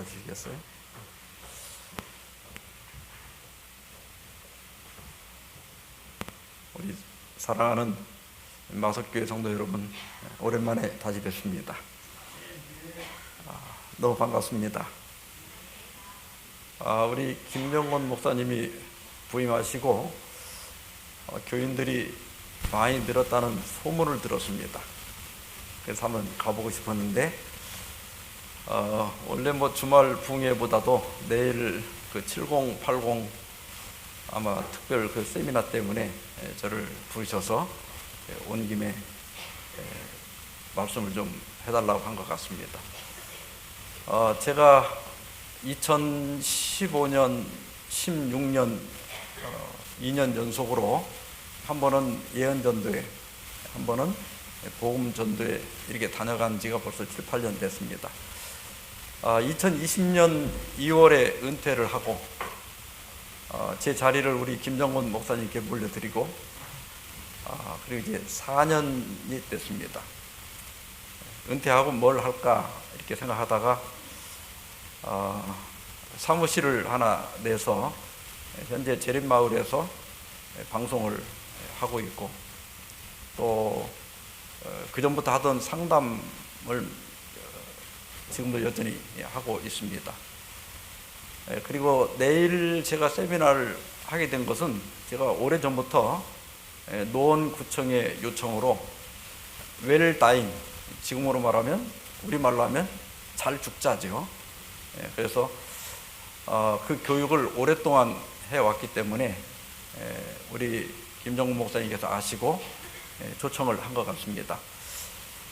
주시겠어요? 우리 사랑하는 마석교회 성도 여러분, 오랜만에 다시 뵙습니다. 너무 반갑습니다. 우리 김정곤 목사님이 부임하시고 교인들이 많이 늘었다는 소문을 들었습니다. 그래서 한번 가보고 싶었는데 원래 주말 부흥회보다도 내일 그 7080 아마 특별 그 세미나 때문에 저를 부르셔서 온 김에 말씀을 좀 해달라고 한 것 같습니다. 제가 2015년, 16년 2년 연속으로 한 번은 예언전도회, 한 번은 복음전도회 이렇게 다녀간 지가 벌써 7, 8년 됐습니다. 2020년 2월에 은퇴를 하고 제 자리를 우리 김정곤 목사님께 물려드리고 그리고 이제 4년이 됐습니다. 은퇴하고 뭘 할까 이렇게 생각하다가 사무실을 하나 내서 현재 재림마을에서 방송을 하고 있고 또 그전부터 하던 상담을 지금도 여전히 하고 있습니다. 그리고 내일 제가 세미나를 하게 된 것은 제가 오래전부터 노원구청의 요청으로 웰다잉, 지금으로 말하면 우리말로 하면 잘 죽자죠. 그래서 그 교육을 오랫동안 해왔기 때문에 우리 김정곤 목사님께서 아시고 초청을 한 것 같습니다.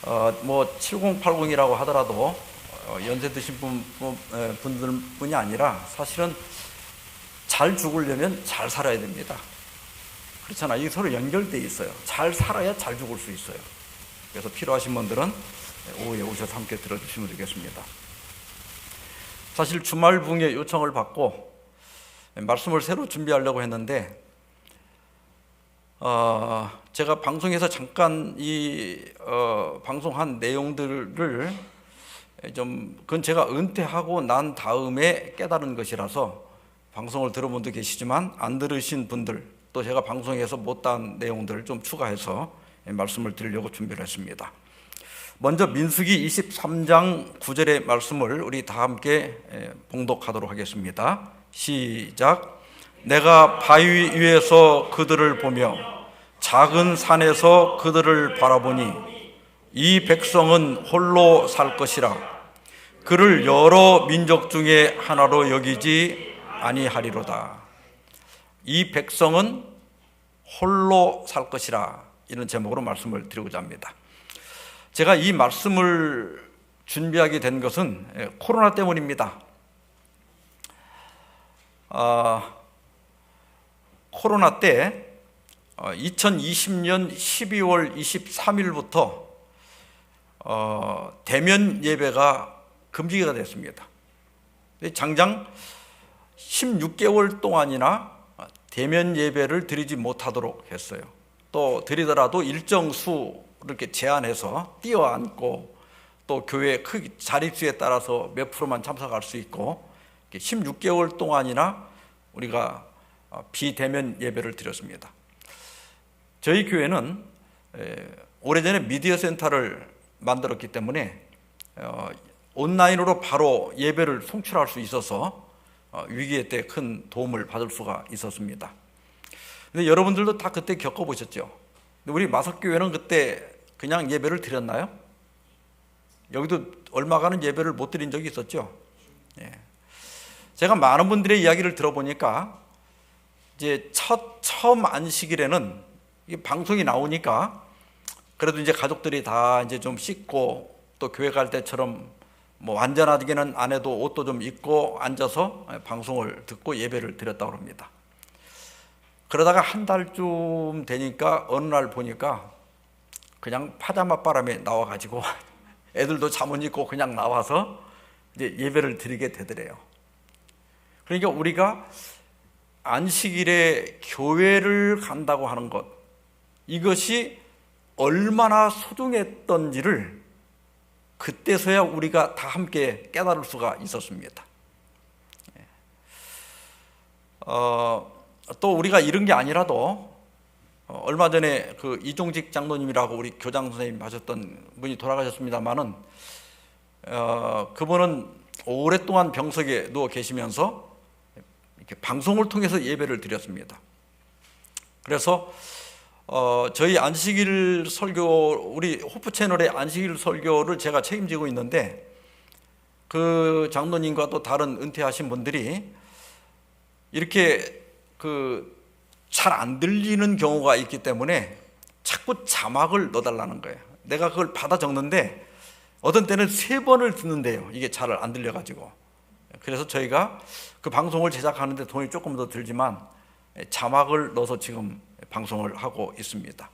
7080이라고 하더라도 연세 드신 분들뿐이 아니라 사실은 잘 죽으려면 잘 살아야 됩니다. 그렇잖아요. 이게 서로 연결되어 있어요. 잘 살아야 잘 죽을 수 있어요. 그래서 필요하신 분들은 오후에 오셔서 함께 들어주시면 되겠습니다. 사실 주말 부흥회 요청을 받고 말씀을 새로 준비하려고 했는데 제가 방송에서 잠깐 방송한 내용들을 그건 제가 은퇴하고 난 다음에 깨달은 것이라서 방송을 들은 분도 계시지만 안 들으신 분들 또 제가 방송에서 못한 내용들을 좀 추가해서 말씀을 드리려고 준비를 했습니다. 먼저 민수기 23장 9절의 말씀을 우리 다 함께 봉독하도록 하겠습니다. 시작. 내가 바위 위에서 그들을 보며 작은 산에서 그들을 바라보니 이 백성은 홀로 살 것이라. 그를 여러 민족 중에 하나로 여기지 아니하리로다. 이 백성은 홀로 살 것이라, 이런 제목으로 말씀을 드리고자 합니다. 제가 이 말씀을 준비하게 된 것은 코로나 때문입니다. 코로나 때 2020년 12월 23일부터 대면 예배가 금지가 됐습니다. 장장 16개월 동안이나 대면 예배를 드리지 못하도록 했어요. 또 드리더라도 일정 수 이렇게 제한해서 뛰어앉고 또 교회 크기 자릿수에 따라서 몇 프로만 참석할 수 있고 16개월 동안이나 우리가 비대면 예배를 드렸습니다. 저희 교회는 오래전에 미디어 센터를 만들었기 때문에 온라인으로 바로 예배를 송출할 수 있어서 위기의 때 큰 도움을 받을 수가 있었습니다. 근데 여러분들도 다 그때 겪어보셨죠? 우리 마석교회는 그때 그냥 예배를 드렸나요? 여기도 얼마간은 예배를 못 드린 적이 있었죠? 제가 많은 분들의 이야기를 들어보니까 이제 처음 안식일에는 방송이 나오니까 그래도 이제 가족들이 다 이제 좀 씻고 또 교회 갈 때처럼 완전하게는 안 해도 옷도 좀 입고 앉아서 방송을 듣고 예배를 드렸다고 합니다. 그러다가 한 달쯤 되니까 어느 날 보니까 그냥 파자마 바람에 나와가지고 애들도 잠옷 입고 그냥 나와서 이제 예배를 드리게 되더래요. 그러니까 우리가 안식일에 교회를 간다고 하는 것, 이것이 얼마나 소중했던지를 그때서야 우리가 다 함께 깨달을 수가 있었습니다. 또 우리가 이런 게 아니라도 얼마 전에 그 이종직 장로님이라고 우리 교장 선생님 하셨던 분이 돌아가셨습니다만은 그분은 오랫동안 병석에 누워 계시면서 이렇게 방송을 통해서 예배를 드렸습니다. 그래서 저희 안식일 설교, 우리 호프 채널의 안식일 설교를 제가 책임지고 있는데 그 장로님과 또 다른 은퇴하신 분들이 이렇게 잘 안 들리는 경우가 있기 때문에 자꾸 자막을 넣어달라는 거예요. 내가 그걸 받아 적는데 어떤 때는 3번을 듣는데요. 이게 잘 안 들려가지고. 그래서 저희가 그 방송을 제작하는데 돈이 조금 더 들지만 자막을 넣어서 지금 방송을 하고 있습니다.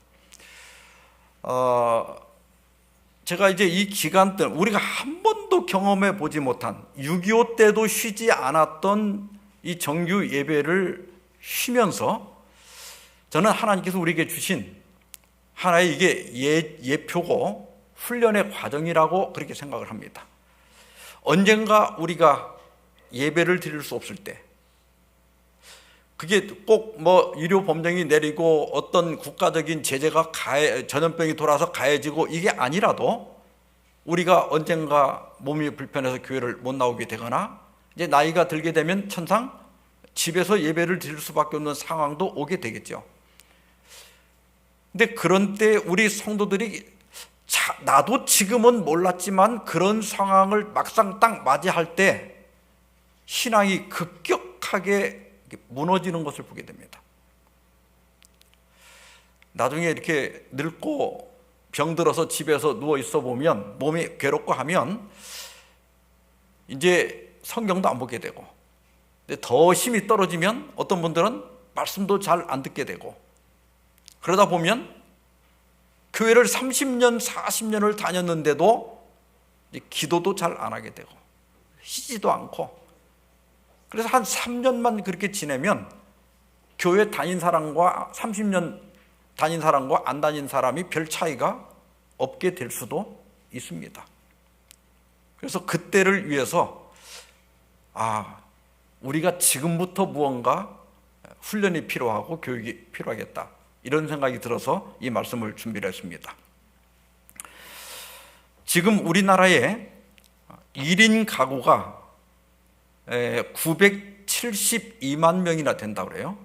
제가 이제 이 기간 동안 우리가 한 번도 경험해 보지 못한 6.25 때도 쉬지 않았던 이 정규 예배를 쉬면서 저는 하나님께서 우리에게 주신 하나의 이게 예표고 훈련의 과정이라고 그렇게 생각을 합니다. 언젠가 우리가 예배를 드릴 수 없을 때, 그게 꼭 뭐 의료 법령이 내리고 어떤 국가적인 제재가 전염병이 돌아서 가해지고 이게 아니라도 우리가 언젠가 몸이 불편해서 교회를 못 나오게 되거나 이제 나이가 들게 되면 천상 집에서 예배를 드릴 수밖에 없는 상황도 오게 되겠죠. 근데 그런 때 우리 성도들이 나도 지금은 몰랐지만 그런 상황을 막상 딱 맞이할 때 신앙이 급격하게 무너지는 것을 보게 됩니다. 나중에 이렇게 늙고 병들어서 집에서 누워 있어 보면 몸이 괴롭고 하면 이제 성경도 안 보게 되고, 근데 더 힘이 떨어지면 어떤 분들은 말씀도 잘 안 듣게 되고, 그러다 보면 교회를 30년, 40년을 다녔는데도 기도도 잘 안 하게 되고 쉬지도 않고, 그래서 한 3년만 그렇게 지내면 교회 다닌 사람과 30년 다닌 사람과 안 다닌 사람이 별 차이가 없게 될 수도 있습니다. 그래서 그때를 위해서 우리가 지금부터 무언가 훈련이 필요하고 교육이 필요하겠다, 이런 생각이 들어서 이 말씀을 준비를 했습니다. 지금 우리나라에 1인 가구가 972만 명이나 된다고 그래요.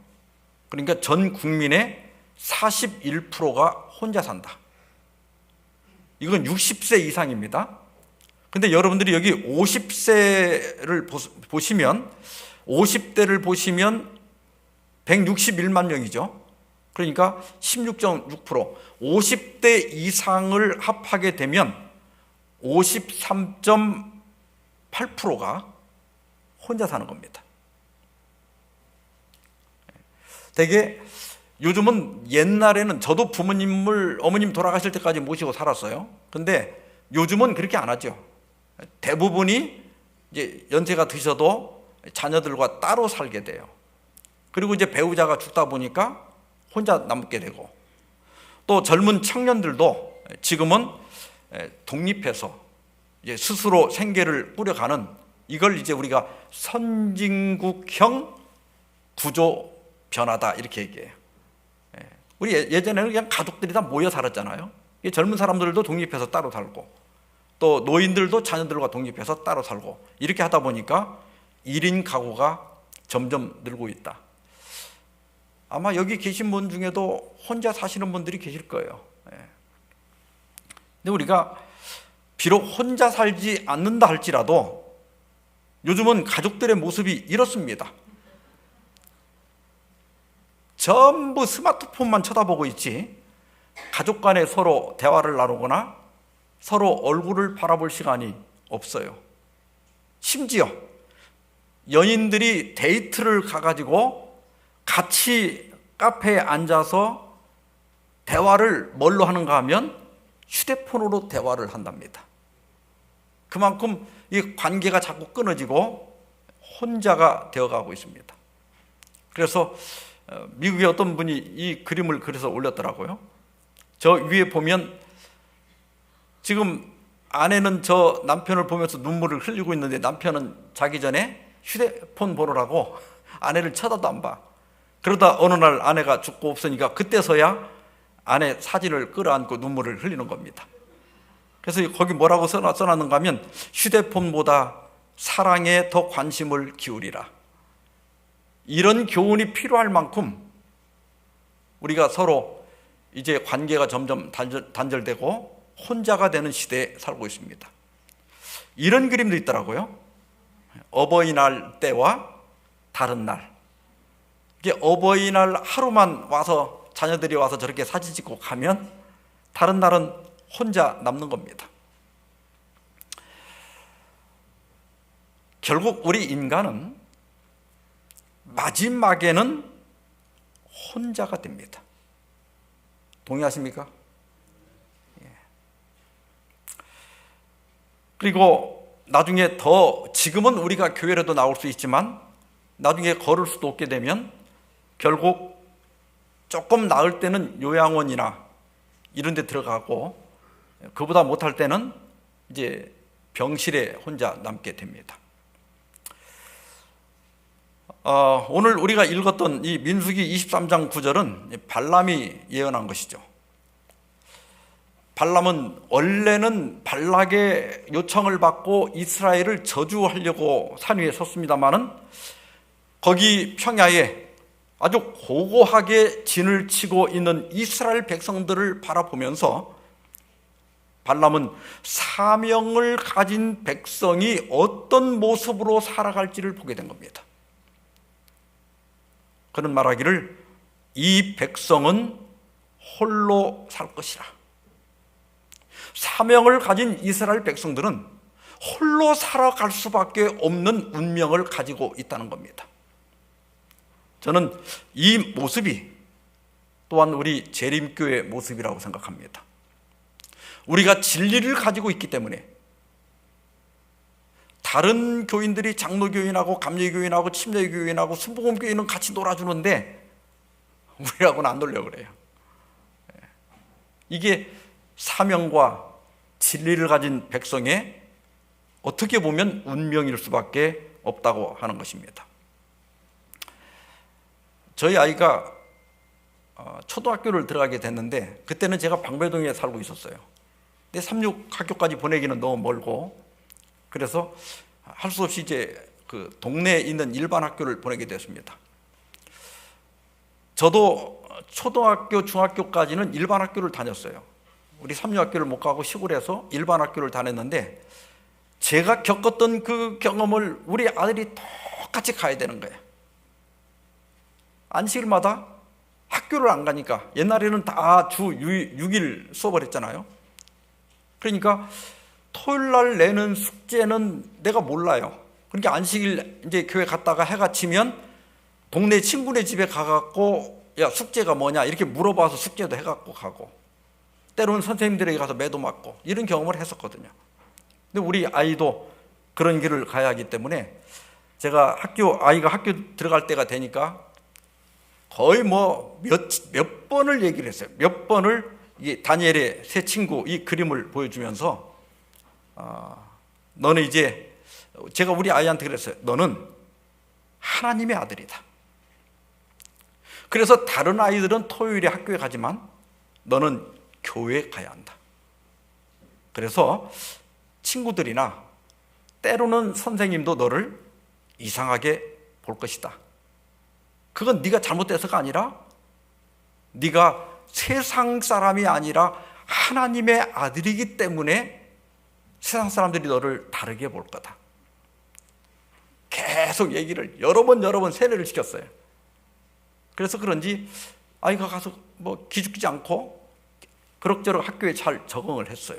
그러니까 전 국민의 41%가 혼자 산다. 이건 60세 이상입니다. 근데 여러분들이 여기 50세를 보시면 50대를 보시면 161만 명이죠. 그러니까 16.6%, 50대 이상을 합하게 되면 53.8%가 혼자 사는 겁니다. 되게 요즘은, 옛날에는 저도 어머님 돌아가실 때까지 모시고 살았어요. 근데 요즘은 그렇게 안 하죠. 대부분이 이제 연세가 드셔도 자녀들과 따로 살게 돼요. 그리고 이제 배우자가 죽다 보니까 혼자 남게 되고, 또 젊은 청년들도 지금은 독립해서 이제 스스로 생계를 꾸려가는, 이걸 이제 우리가 선진국형 구조 변화다, 이렇게 얘기해요. 우리 예전에는 그냥 가족들이 다 모여 살았잖아요. 젊은 사람들도 독립해서 따로 살고, 또 노인들도 자녀들과 독립해서 따로 살고, 이렇게 하다 보니까 1인 가구가 점점 늘고 있다. 아마 여기 계신 분 중에도 혼자 사시는 분들이 계실 거예요. 근데 우리가 비록 혼자 살지 않는다 할지라도 요즘은 가족들의 모습이 이렇습니다. 전부 스마트폰만 쳐다보고 있지 가족 간에 서로 대화를 나누거나 서로 얼굴을 바라볼 시간이 없어요. 심지어 연인들이 데이트를 가가지고 같이 카페에 앉아서 대화를 뭘로 하는가 하면 휴대폰으로 대화를 한답니다. 그만큼 이 관계가 자꾸 끊어지고 혼자가 되어가고 있습니다. 그래서 미국의 어떤 분이 이 그림을 그려서 올렸더라고요. 저 위에 보면 지금 아내는 저 남편을 보면서 눈물을 흘리고 있는데 남편은 자기 전에 휴대폰 보느라고 아내를 쳐다도 안 봐. 그러다 어느 날 아내가 죽고 없으니까 그때서야 아내 사진을 끌어안고 눈물을 흘리는 겁니다. 그래서 거기 뭐라고 써놨는가 하면 휴대폰보다 사랑에 더 관심을 기울이라. 이런 교훈이 필요할 만큼 우리가 서로 이제 관계가 점점 단절되고 혼자가 되는 시대에 살고 있습니다. 이런 그림도 있더라고요. 어버이날 때와 다른 날. 이게 어버이날 하루만 와서 자녀들이 와서 저렇게 사진 찍고 가면 다른 날은 혼자 남는 겁니다. 결국 우리 인간은 마지막에는 혼자가 됩니다. 동의하십니까? 그리고 나중에 지금은 우리가 교회라도 나올 수 있지만 나중에 걸을 수도 없게 되면 결국 조금 나을 때는 요양원이나 이런 데 들어가고 그보다 못할 때는 이제 병실에 혼자 남게 됩니다. 오늘 우리가 읽었던 이 민수기 23장 9절은 발람이 예언한 것이죠. 발람은 원래는 발락의 요청을 받고 이스라엘을 저주하려고 산 위에 섰습니다마는 거기 평야에 아주 고고하게 진을 치고 있는 이스라엘 백성들을 바라보면서 발람은 사명을 가진 백성이 어떤 모습으로 살아갈지를 보게 된 겁니다. 그는 말하기를 이 백성은 홀로 살 것이라. 사명을 가진 이스라엘 백성들은 홀로 살아갈 수밖에 없는 운명을 가지고 있다는 겁니다. 저는 이 모습이 또한 우리 재림교회의 모습이라고 생각합니다. 우리가 진리를 가지고 있기 때문에 다른 교인들이 장로교인하고 감리교인하고 침례교인하고 순복음교인은 같이 놀아주는데 우리하고는 안 놀려고 그래요. 이게 사명과 진리를 가진 백성의 어떻게 보면 운명일 수밖에 없다고 하는 것입니다. 저희 아이가 초등학교를 들어가게 됐는데 그때는 제가 방배동에 살고 있었어요. 근데 3,6학교까지 보내기는 너무 멀고 그래서 할 수 없이 이제 그 동네에 있는 일반 학교를 보내게 됐습니다. 저도 초등학교, 중학교까지는 일반 학교를 다녔어요. 우리 삼류학교를 못 가고 시골에서 일반 학교를 다녔는데 제가 겪었던 그 경험을 우리 아들이 똑같이 가야 되는 거예요. 안식일마다 학교를 안 가니까 옛날에는 다 주 6일 수업을 했잖아요. 그러니까 토요일 날 내는 숙제는 내가 몰라요. 그러니까 안식일 이제 교회 갔다가 해가 치면 동네 친구네 집에 가갖고 야 숙제가 뭐냐 이렇게 물어봐서 숙제도 해갖고 가고 때로는 선생님들에게 가서 매도 맞고 이런 경험을 했었거든요. 근데 우리 아이도 그런 길을 가야 하기 때문에 제가 아이가 학교 들어갈 때가 되니까 거의 뭐 몇 번을 얘기를 했어요. 몇 번을 이 다니엘의 새 친구 이 그림을 보여주면서 너는 이제 제가 우리 아이한테 그랬어요. 너는 하나님의 아들이다. 그래서 다른 아이들은 토요일에 학교에 가지만 너는 교회에 가야 한다. 그래서 친구들이나 때로는 선생님도 너를 이상하게 볼 것이다. 그건 네가 잘못돼서가 아니라 네가 세상 사람이 아니라 하나님의 아들이기 때문에 세상 사람들이 너를 다르게 볼 거다. 계속 얘기를 여러 번 세뇌를 시켰어요. 그래서 그런지 아이가 가서 뭐 기죽지 않고 그럭저럭 학교에 잘 적응을 했어요.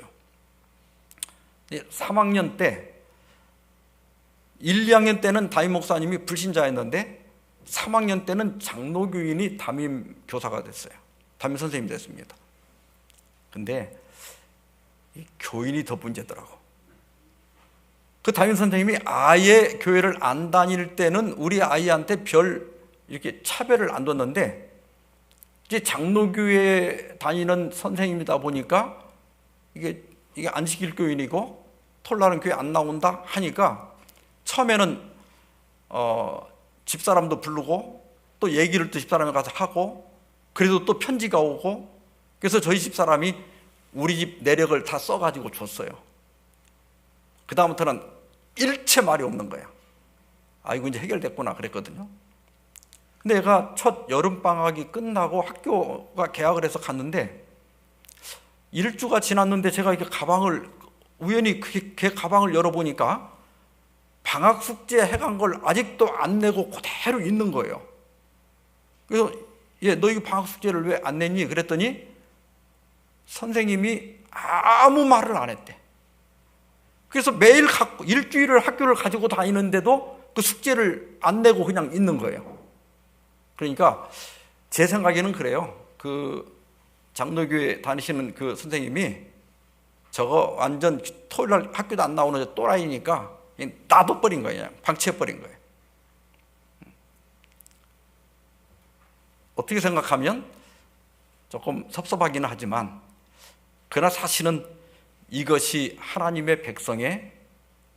3학년 때 1, 2학년 때는 담임 목사님이 불신자였는데 3학년 때는 장로교인이 담임 교사가 됐어요. 담임 선생님이 됐습니다. 근데 이 교인이 더 문제더라고. 그 담임 선생님이 아예 교회를 안 다닐 때는 우리 아이한테 별 이렇게 차별을 안 뒀는데 이제 장로교회 다니는 선생님이다 보니까 이게 이게 안식일 교인이고 토요일날은 교회 안 나온다 하니까 처음에는 집사람도 부르고 또 얘기를 또 집사람이 가서 하고, 그래도 또 편지가 오고, 그래서 저희 집사람이 우리 집 내력을 다 써가지고 줬어요. 그 다음부터는 일체 말이 없는 거야. 이거 이제 해결됐구나 그랬거든요. 근데 얘가 첫 여름방학이 끝나고 학교가 개학을 해서 갔는데, 일주가 지났는데 제가 이렇게 가방을 우연히 걔 가방을 열어보니까 방학 숙제 해간 걸 아직도 안 내고 그대로 있는 거예요. 그래서 너 이거 방학 숙제를 왜 안 냈니? 그랬더니 선생님이 아무 말을 안 했대. 그래서 매일 일주일을 학교를 가지고 다니는데도 그 숙제를 안 내고 그냥 있는 거예요. 그러니까 제 생각에는 그래요. 그 장로교회 다니시는 그 선생님이 저거 완전 토요일날 학교도 안 나오는 또라이니까 놔둬버린 거예요. 방치해버린 거예요. 어떻게 생각하면 조금 섭섭하기는 하지만, 그러나 사실은 이것이 하나님의 백성의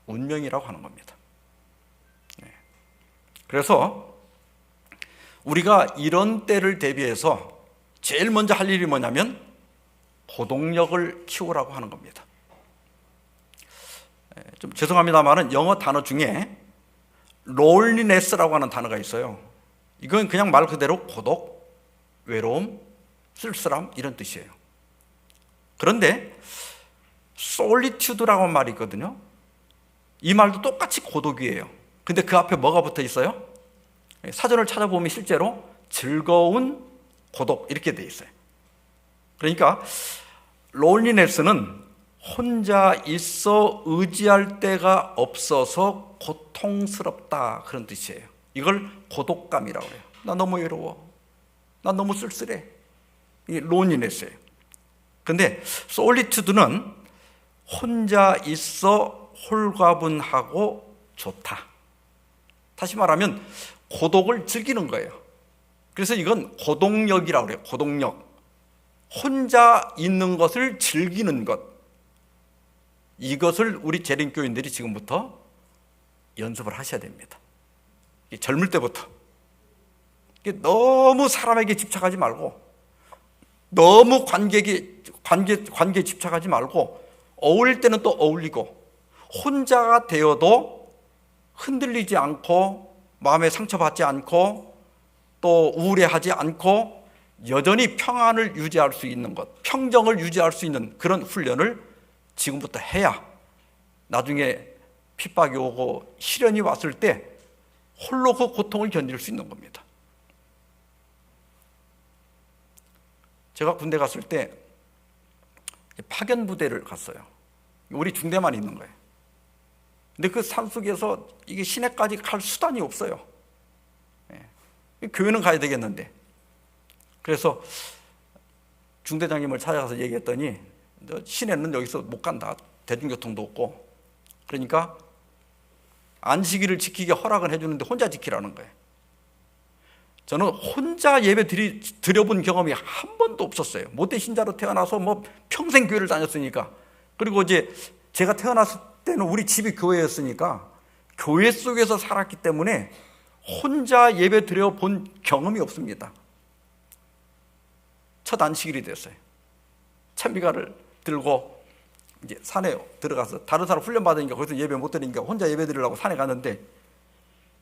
운명이라고 하는 겁니다. 그래서 우리가 이런 때를 대비해서 제일 먼저 할 일이 뭐냐면 고동력을 키우라고 하는 겁니다. 좀 죄송합니다만은 영어 단어 중에 loneliness라고 하는 단어가 있어요. 이건 그냥 말 그대로 고독, 외로움, 쓸쓸함 이런 뜻이에요. 그런데 solitude라고 하는 말이 있거든요. 이 말도 똑같이 고독이에요. 근데 그 앞에 뭐가 붙어 있어요? 사전을 찾아보면 실제로 즐거운 고독 이렇게 돼 있어요. 그러니까 loneliness는 혼자 있어 의지할 데가 없어서 고통스럽다 그런 뜻이에요. 이걸 고독감이라고 해요. 나 너무 외로워, 나 너무 쓸쓸해. 이게 loneliness예요. 근데 solitude는 혼자 있어 홀가분하고 좋다. 다시 말하면 고독을 즐기는 거예요. 그래서 이건 고동력이라고 그래요. 고동력. 혼자 있는 것을 즐기는 것. 이것을 우리 재림교인들이 지금부터 연습을 하셔야 됩니다. 젊을 때부터. 너무 사람에게 집착하지 말고, 너무 관계에 집착하지 말고, 어울릴 때는 또 어울리고, 혼자가 되어도 흔들리지 않고, 마음에 상처받지 않고, 또 우울해하지 않고, 여전히 평안을 유지할 수 있는 것, 평정을 유지할 수 있는 그런 훈련을 지금부터 해야 나중에 핍박이 오고 시련이 왔을 때 홀로 그 고통을 견딜 수 있는 겁니다. 제가 군대 갔을 때 파견부대를 갔어요. 우리 중대만 있는 거예요. 근데 그 산속에서 이게 시내까지 갈 수단이 없어요. 교회는 가야 되겠는데. 그래서 중대장님을 찾아가서 얘기했더니 시내는 여기서 못 간다. 대중교통도 없고. 그러니까 안식일을 지키게 허락은 해주는데 혼자 지키라는 거예요. 저는 혼자 예배 드려본 경험이 한 번도 없었어요. 못된 신자로 태어나서 평생 교회를 다녔으니까. 그리고 이제 제가 태어났을 때는 우리 집이 교회였으니까 교회 속에서 살았기 때문에 혼자 예배 드려본 경험이 없습니다. 첫 안식일이 됐어요. 찬미가를 들고 이제 산에 들어가서 다른 사람 훈련 받으니까 거기서 예배 못 드리니까 혼자 예배 드리려고 산에 갔는데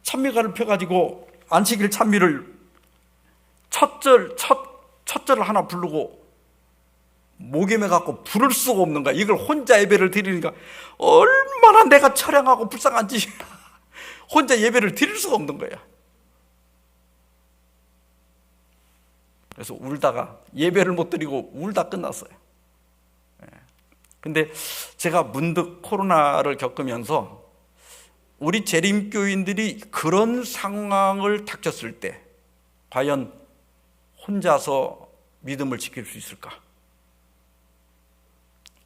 찬미가를 펴가지고 안식일 찬미를 첫 절을 하나 부르고 목임해 갖고 부를 수가 없는 거야. 이걸 혼자 예배를 드리니까 얼마나 내가 처량하고 불쌍한지 혼자 예배를 드릴 수가 없는 거야. 그래서 울다가 예배를 못 드리고 울다 끝났어요. 근데 제가 문득 코로나를 겪으면서 우리 재림교인들이 그런 상황을 닥쳤을 때 과연 혼자서 믿음을 지킬 수 있을까?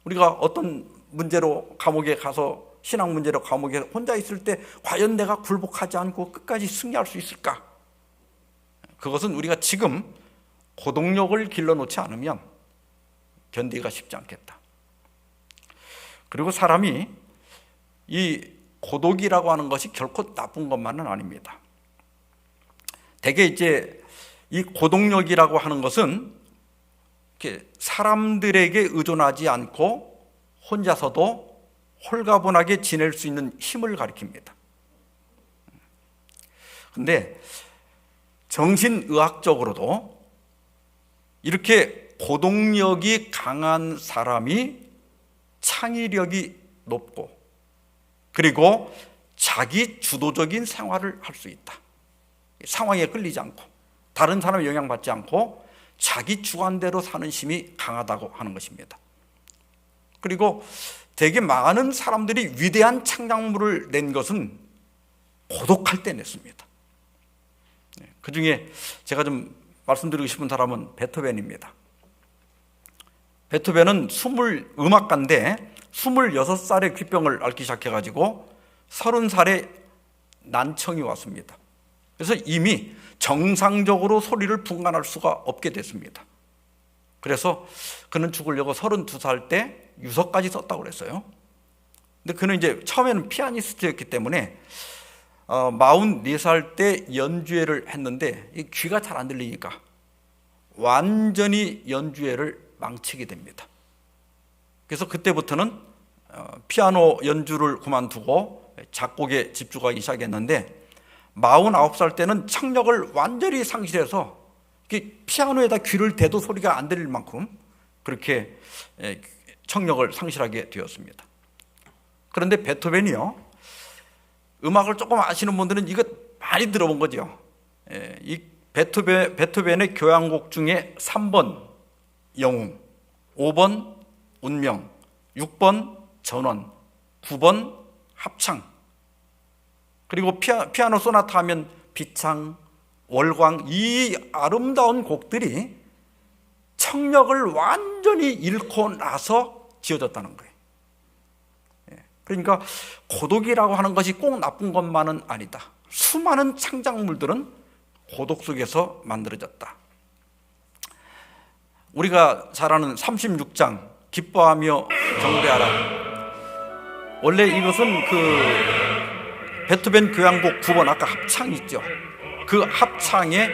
우리가 어떤 문제로 감옥에 가서 신앙 문제로 감옥에 혼자 있을 때 과연 내가 굴복하지 않고 끝까지 승리할 수 있을까? 그것은 우리가 지금 고동력을 길러놓지 않으면 견디기가 쉽지 않겠다. 그리고 사람이 이 고독이라고 하는 것이 결코 나쁜 것만은 아닙니다. 대개 이제 이 고독력이라고 하는 것은 이렇게 사람들에게 의존하지 않고 혼자서도 홀가분하게 지낼 수 있는 힘을 가리킵니다. 근데 정신의학적으로도 이렇게 고독력이 강한 사람이 창의력이 높고 그리고 자기 주도적인 생활을 할 수 있다. 상황에 끌리지 않고 다른 사람의 영향받지 않고 자기 주관대로 사는 힘이 강하다고 하는 것입니다. 그리고 되게 많은 사람들이 위대한 창작물을 낸 것은 고독할 때 냈습니다. 그 중에 제가 좀 말씀드리고 싶은 사람은 베토벤입니다. 베토벤은 음악가인데 26살에 귓병을 앓기 시작해가지고 30살에 난청이 왔습니다. 그래서 이미 정상적으로 소리를 분간할 수가 없게 됐습니다. 그래서 그는 죽으려고 32살 때 유서까지 썼다고 그랬어요. 근데 그는 이제 처음에는 피아니스트였기 때문에 44살 때 연주회를 했는데 귀가 잘 안 들리니까 완전히 연주회를 망치게 됩니다. 그래서 그때부터는 피아노 연주를 그만두고 작곡에 집중하기 시작했는데 49살 때는 청력을 완전히 상실해서 피아노에다 귀를 대도 소리가 안 들릴 만큼 그렇게 청력을 상실하게 되었습니다. 그런데 베토벤이요, 음악을 조금 아시는 분들은 이거 많이 들어본 거죠. 이 베토벤의 교향곡 중에 3번 영웅, 5번 운명, 6번 전원, 9번 합창, 그리고 피아노 소나타 하면 비창, 월광, 이 아름다운 곡들이 청력을 완전히 잃고 나서 지어졌다는 거예요. 그러니까 고독이라고 하는 것이 꼭 나쁜 것만은 아니다. 수많은 창작물들은 고독 속에서 만들어졌다. 우리가 잘 아는 36장 기뻐하며 경배하라. 원래 이것은 베토벤 교향곡 9번 아까 합창 있죠. 그 합창에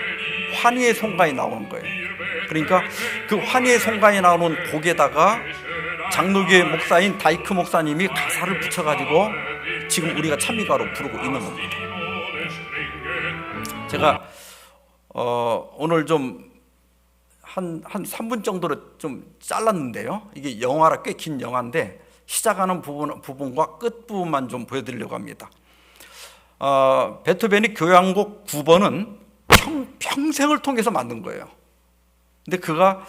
환희의 송가에 나오는 거예요. 그러니까 그 환희의 송가에 나오는 곡에다가 장로교의 목사인 다이크 목사님이 가사를 붙여가지고 지금 우리가 찬미가로 부르고 있는 겁니다. 제가 오늘 좀 한 3분 정도로 좀 잘랐는데요. 이게 영화라 꽤 긴 영화인데 시작하는 부분과 끝 부분만 좀 보여드리려고 합니다. 베토벤이 교향곡 9번은 평생을 통해서 만든 거예요. 근데 그가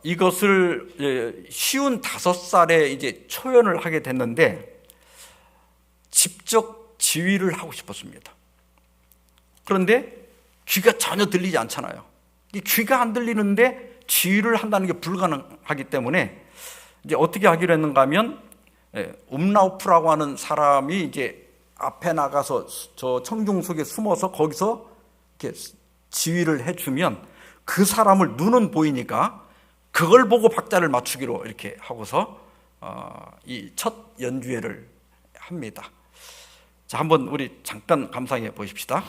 이것을 쉬운 5살에 이제 초연을 하게 됐는데 직접 지휘를 하고 싶었습니다. 그런데 귀가 전혀 들리지 않잖아요. 귀가 안 들리는데 지휘를 한다는 게 불가능하기 때문에 이제 어떻게 하기로 했는가 하면 움라우프라고 하는 사람이 이제 앞에 나가서 저 청중 속에 숨어서 거기서 이렇게 지휘를 해주면 그 사람을 눈은 보이니까 그걸 보고 박자를 맞추기로 이렇게 하고서 이 첫 연주회를 합니다. 자, 한번 우리 잠깐 감상해 보십시다.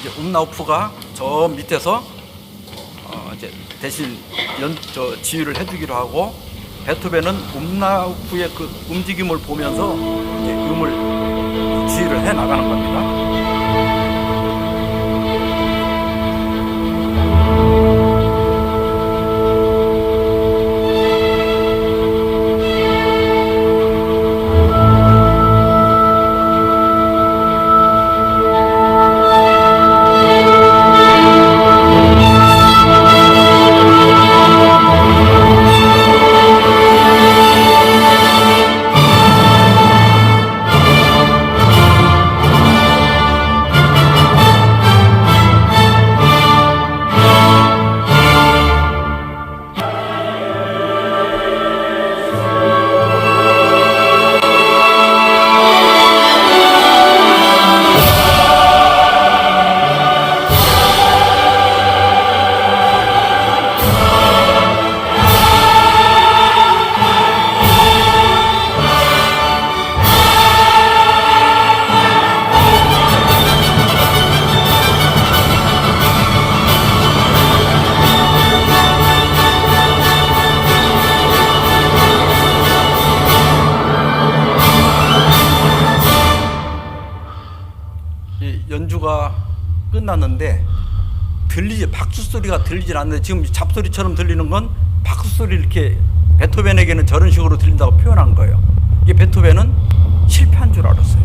이제 움라우프가 저 밑에서 이제 대신 지휘를 해주기로 하고 베토벤은 움라우프의 그 움직임을 보면서 이제 음을 지휘를 해 나가는 겁니다. 끝났는데 박수 소리가 들리질 않는데, 지금 잡소리처럼 들리는 건 박수 소리, 이렇게 베토벤에게는 저런 식으로 들린다고 표현한 거예요. 이게 베토벤은 실패한 줄 알았어요.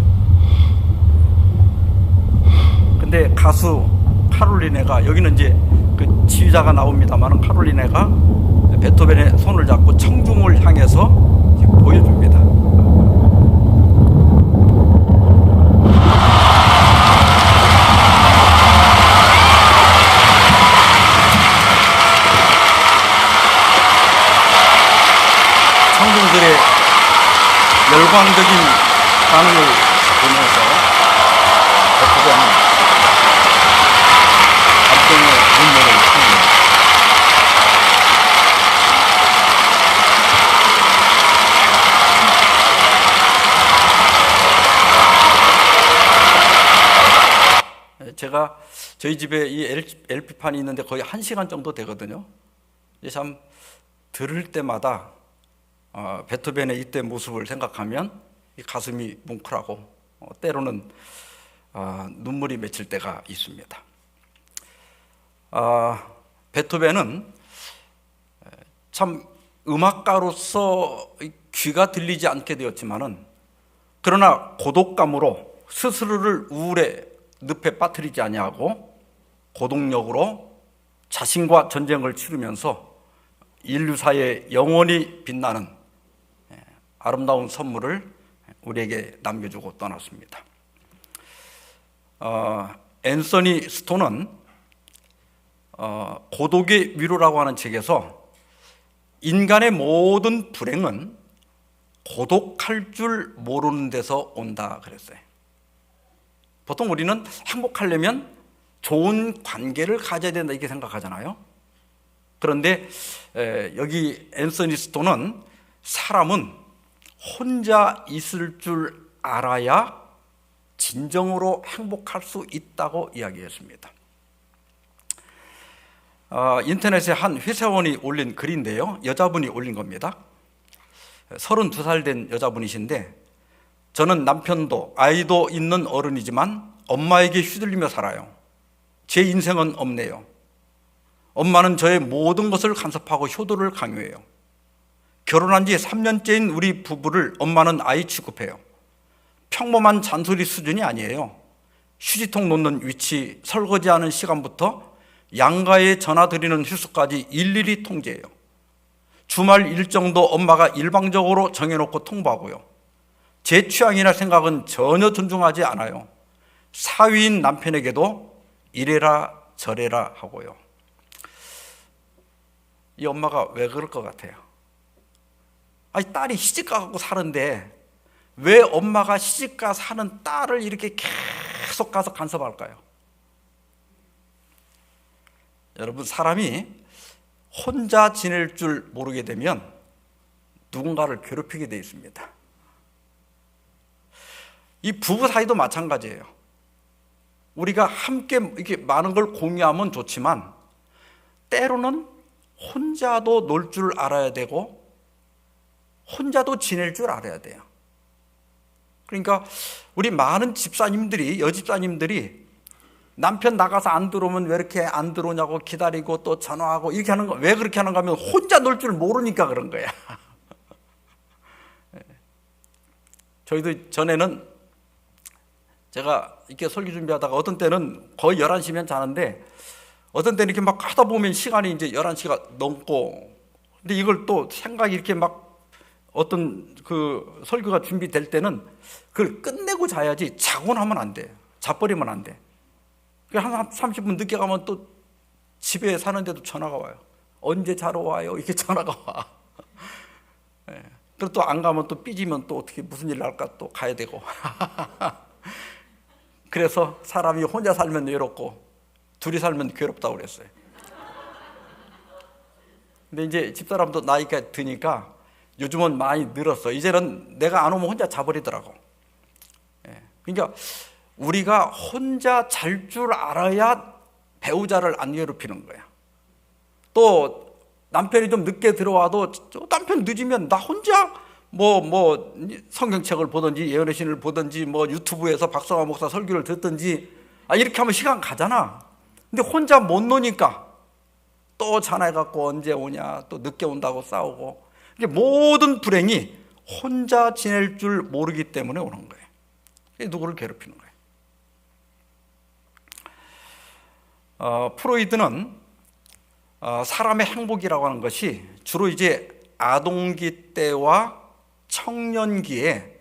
근데 가수 카롤리네가, 여기는 이제 그 지휘자가 나옵니다만, 카롤리네가 베토벤의 손을 잡고 청중을 향해서 보여줍니다. 청중들의 열광적인 반응을 보면서 베토벤은 감동의 눈물을 흘립니다. 제가 저희 집에 이 LP판이 있는데 거의 1시간 정도 되거든요. 참 들을 때마다 베토벤의 이때 모습을 생각하면 이 가슴이 뭉클하고 때로는 눈물이 맺힐 때가 있습니다. 베토벤은 참 음악가로서 귀가 들리지 않게 되었지만은, 그러나 고독감으로 스스로를 우울의 늪에 빠뜨리지 아니하고 고동력으로 자신과 전쟁을 치르면서 인류사에 영원히 빛나는 아름다운 선물을 우리에게 남겨주고 떠났습니다. 앤서니 스톤은 고독의 위로라고 하는 책에서 인간의 모든 불행은 고독할 줄 모르는 데서 온다 그랬어요. 보통 우리는 행복하려면 좋은 관계를 가져야 된다 이렇게 생각하잖아요. 그런데 여기 앤서니 스톤은 사람은 혼자 있을 줄 알아야 진정으로 행복할 수 있다고 이야기했습니다. 인터넷에 한 회사원이 올린 글인데요, 여자분이 올린 겁니다. 32살 된 여자분이신데, 저는 남편도 아이도 있는 어른이지만 엄마에게 휘둘리며 살아요. 제 인생은 없네요. 엄마는 저의 모든 것을 간섭하고 효도를 강요해요. 결혼한 지 3년째인 우리 부부를 엄마는 아이 취급해요. 평범한 잔소리 수준이 아니에요. 휴지통 놓는 위치, 설거지하는 시간부터 양가에 전화 드리는 휴수까지 일일이 통제해요. 주말 일정도 엄마가 일방적으로 정해놓고 통보하고요. 제 취향이나 생각은 전혀 존중하지 않아요. 사위인 남편에게도 이래라 저래라 하고요. 이 엄마가 왜 그럴 것 같아요? 아니, 딸이 시집가 갖고 사는데 왜 엄마가 시집가 사는 딸을 이렇게 계속 가서 간섭할까요? 여러분, 사람이 혼자 지낼 줄 모르게 되면 누군가를 괴롭히게 되어 있습니다. 이 부부 사이도 마찬가지예요. 우리가 함께 이렇게 많은 걸 공유하면 좋지만 때로는 혼자도 놀 줄 알아야 되고 혼자도 지낼 줄 알아야 돼요. 그러니까 우리 많은 집사님들이, 여집사님들이 남편 나가서 안 들어오면 왜 이렇게 안 들어오냐고 기다리고 또 전화하고 이렇게 하는 거, 왜 그렇게 하는가 하면 혼자 놀 줄 모르니까 그런 거야. 저희도 전에는 제가 이렇게 설교 준비하다가 어떤 때는 거의 11시면 자는데 어떤 때는 이렇게 막 하다 보면 시간이 이제 11시가 넘고, 근데 이걸 또 생각이 이렇게 막 어떤 그 설교가 준비될 때는 그걸 끝내고 자야지 자고 나면 안 돼. 자버리면 안 돼. 한 30분 늦게 가면 또 집에 사는데도 전화가 와요. 언제 자러 와요? 이렇게 전화가 와. 네. 그리고 또 안 가면 또 삐지면 또 어떻게 무슨 일 날까 또 가야 되고. 그래서 사람이 혼자 살면 외롭고 둘이 살면 괴롭다고 그랬어요. 근데 이제 집사람도 나이가 드니까 요즘은 많이 늘었어. 이제는 내가 안 오면 혼자 자버리더라고. 그러니까 우리가 혼자 잘 줄 알아야 배우자를 안 괴롭히는 거야. 또 남편이 좀 늦게 들어와도 남편 늦으면 나 혼자 성경책을 보든지 예언의 신을 보든지 유튜브에서 박성화 목사 설교를 듣든지 이렇게 하면 시간 가잖아. 근데 혼자 못 노니까 또 전화해갖고 언제 오냐, 또 늦게 온다고 싸우고. 이게 모든 불행이 혼자 지낼 줄 모르기 때문에 오는 거예요. 누구를 괴롭히는 거예요. 프로이드는 사람의 행복이라고 하는 것이 주로 이제 아동기 때와 청년기에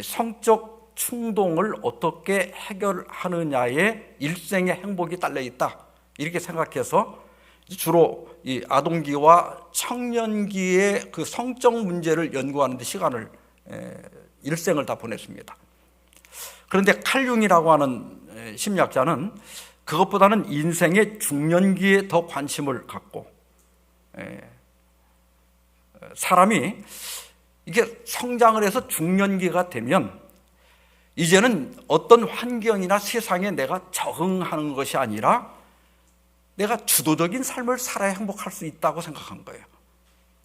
성적 충동을 어떻게 해결하느냐에 일생의 행복이 딸려 있다, 이렇게 생각해서 주로 이 아동기와 청년기의 그 성적 문제를 연구하는 데 시간을, 일생을 다 보냈습니다. 그런데 칼 융이라고 하는 심리학자는 그것보다는 인생의 중년기에 더 관심을 갖고, 사람이 이게 성장을 해서 중년기가 되면 이제는 어떤 환경이나 세상에 내가 적응하는 것이 아니라 내가 주도적인 삶을 살아야 행복할 수 있다고 생각한 거예요.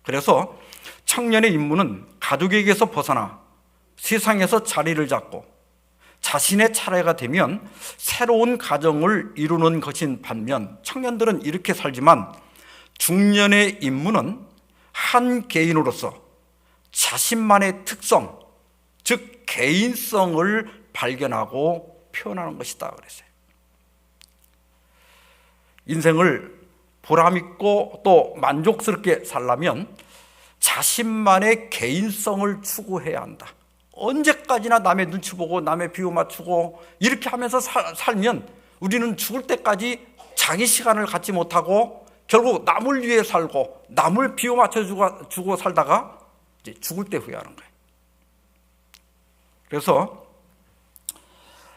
그래서 청년의 임무는 가족에게서 벗어나 세상에서 자리를 잡고 자신의 차례가 되면 새로운 가정을 이루는 것인 반면, 청년들은 이렇게 살지만 중년의 임무는 한 개인으로서 자신만의 특성, 즉 개인성을 발견하고 표현하는 것이다 그랬어요. 인생을 보람있고 또 만족스럽게 살려면 자신만의 개인성을 추구해야 한다. 언제까지나 남의 눈치 보고 남의 비유 맞추고 이렇게 하면서 살면 우리는 죽을 때까지 자기 시간을 갖지 못하고 결국 남을 위해 살고 남을 비유 맞춰주고 살다가 이제 죽을 때 후회하는 거예요. 그래서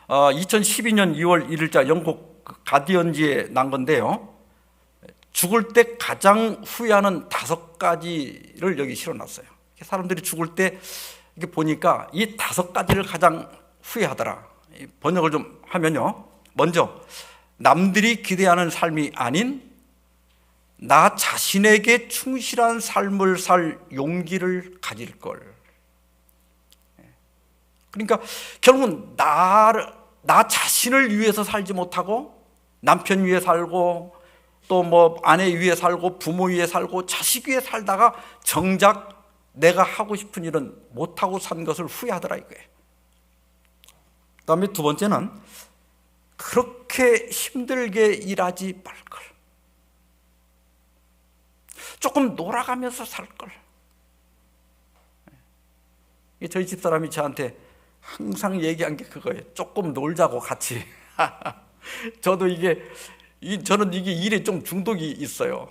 2012년 2월 1일자 영국 가디언지에 난 건데요, 죽을 때 가장 후회하는 5가지를 여기 실어놨어요. 사람들이 죽을 때 이렇게 보니까 이 5가지를 가장 후회하더라. 번역을 좀 하면요, 먼저 남들이 기대하는 삶이 아닌 나 자신에게 충실한 삶을 살 용기를 가질 걸. 그러니까 결국은 나 자신을 위해서 살지 못하고 남편 위해 살고 또 뭐 아내 위해 살고 부모 위해 살고 자식 위해 살다가 정작 내가 하고 싶은 일은 못하고 산 것을 후회하더라 이거예요. 그 다음에 2번째는 그렇게 힘들게 일하지 말걸, 조금 놀아가면서 살걸. 저희 집사람이 저한테 항상 얘기한 게 그거예요. 조금 놀자고 같이. 저는 이게 일에 좀 중독이 있어요.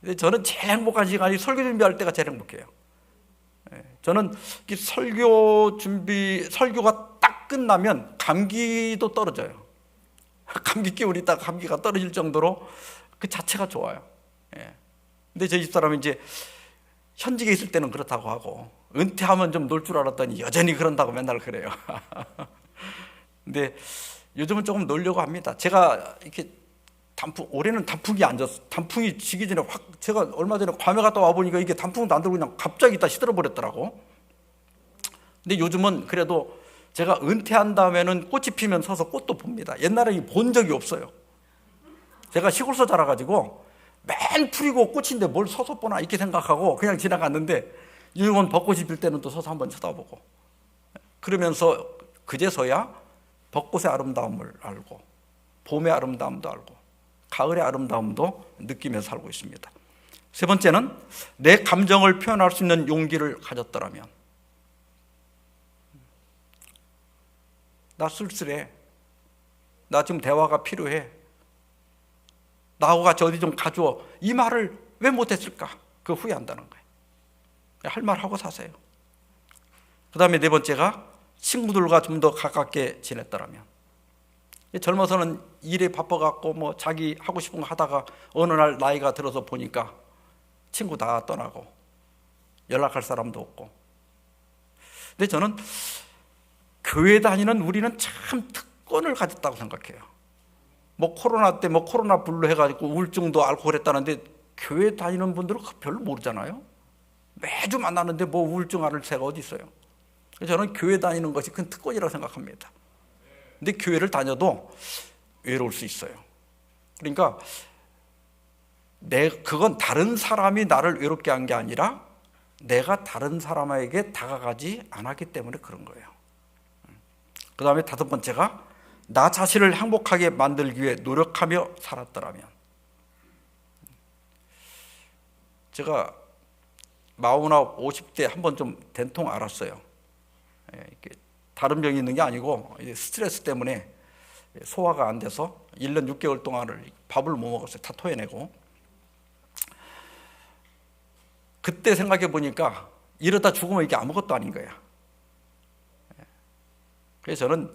근데 저는 제일 행복한 시간이 설교 준비할 때가 제일 행복해요. 저는 설교가 딱 끝나면 감기도 떨어져요. 감기 기운이 있다가 감기가 떨어질 정도로 그 자체가 좋아요. 근데 저희 집사람은 이제 현직에 있을 때는 그렇다고 하고 은퇴하면 좀 놀 줄 알았더니 여전히 그런다고 맨날 그래요. 근데 요즘은 조금 놀려고 합니다. 제가 이렇게 올해는 단풍이 안 졌어. 단풍이 지기 전에 제가 얼마 전에 괌에 갔다 와보니까 이게 단풍도 안 들고 그냥 갑자기 다 시들어버렸더라고. 근데 요즘은 그래도 제가 은퇴한 다음에는 꽃이 피면 서서 꽃도 봅니다. 옛날에 본 적이 없어요. 제가 시골서 자라가지고 맨 풀이고 꽃인데 뭘 서서 보나 이렇게 생각하고 그냥 지나갔는데 요즘은 벚꽃이 필 때는 또 서서 한번 쳐다보고, 그러면서 그제서야 벚꽃의 아름다움을 알고 봄의 아름다움도 알고 가을의 아름다움도 느끼면서 살고 있습니다. 3번째는 내 감정을 표현할 수 있는 용기를 가졌더라면. 나 쓸쓸해, 나 지금 대화가 필요해, 나하고 같이 어디 좀 가줘, 이 말을 왜 못했을까? 그 후회한다는 거예요. 할 말 하고 사세요. 그 다음에 4번째가 친구들과 좀 더 가깝게 지냈더라면. 젊어서는 일에 바빠갖고 뭐 자기 하고 싶은 거 하다가 어느 날 나이가 들어서 보니까 친구 다 떠나고 연락할 사람도 없고. 근데 저는 교회 다니는 우리는 참 특권을 가졌다고 생각해요. 뭐 코로나 때 뭐 코로나 블루 해가지고 우울증도 앓고 그랬다는데 교회 다니는 분들은 별로 모르잖아요. 매주 만나는데 뭐 우울증 앓을 새가 어디 있어요. 저는 교회 다니는 것이 큰 특권이라고 생각합니다. 근데 교회를 다녀도 외로울 수 있어요. 그러니까 그건 다른 사람이 나를 외롭게 한 게 아니라 내가 다른 사람에게 다가가지 않았기 때문에 그런 거예요. 그 다음에 5번째가 나 자신을 행복하게 만들기 위해 노력하며 살았더라면. 제가 49, 50대 한번 좀 된통 알았어요. 다른 병이 있는 게 아니고 스트레스 때문에 소화가 안 돼서 1년 6개월 동안을 밥을 못 먹었어요. 다 토해내고. 그때 생각해 보니까 이러다 죽으면 이게 아무것도 아닌 거야. 그래서 저는